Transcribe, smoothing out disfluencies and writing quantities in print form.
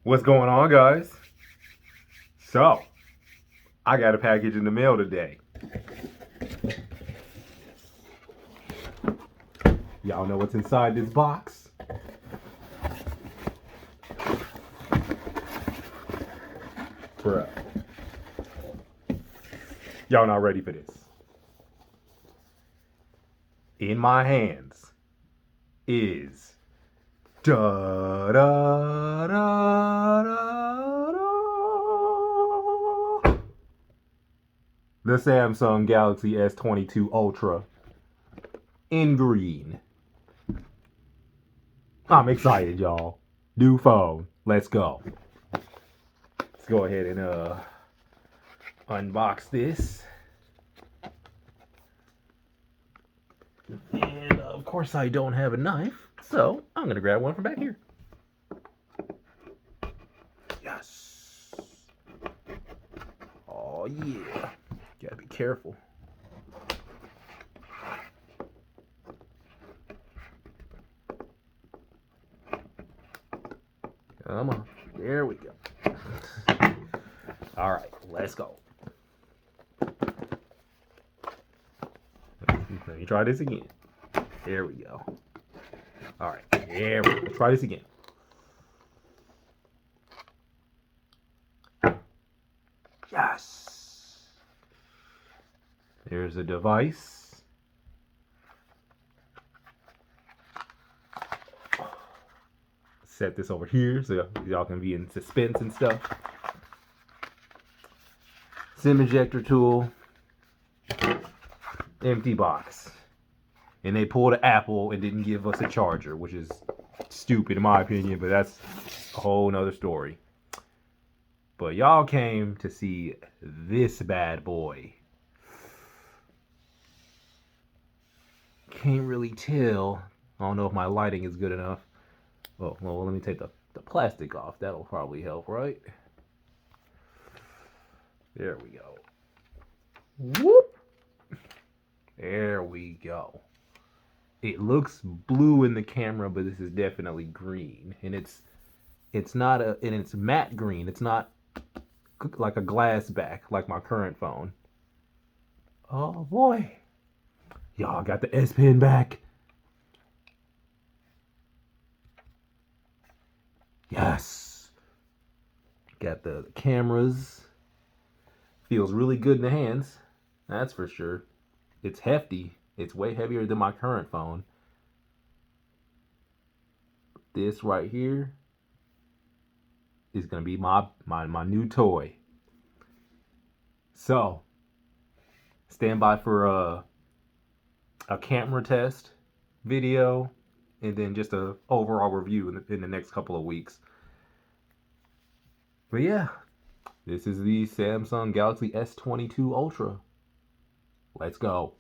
What's going on, guys? So, I got a package in the mail today. Y'all know what's inside this box? Bruh. Y'all not ready for this. In my hands is da da da da da the Samsung Galaxy S22 Ultra in green. I'm excited, y'all. New phone. Let's go. Let's go ahead and unbox this. And of course I don't have a knife, so I'm gonna grab one from back here. Yes. Oh yeah. Gotta be careful. Come on. There we go. All right, let's go. Let me try this again. There we go. All right, there we go. Try this again. Yes. There's a device. Set this over here so y'all can be in suspense and stuff. SIM ejector tool. Empty box. And they pulled an Apple and didn't give us a charger, which is stupid in my opinion, but that's a whole nother story. But y'all came to see this bad boy. Can't really tell. I don't know if my lighting is good enough. Oh, well, let me take the plastic off. That'll probably help, right? There we go. Whoop! There we go. It looks blue in the camera, but this is definitely green. And it's matte green. It's not like a glass back like my current phone. Oh boy. Y'all got the S Pen back. Yes. Got the cameras. Feels really good in the hands. That's for sure. It's hefty. It's way heavier than my current phone. This right here is gonna be my new toy. So stand by for a camera test video and then just a overall review in the next couple of weeks. But yeah, this is the Samsung Galaxy S22 Ultra. Let's go.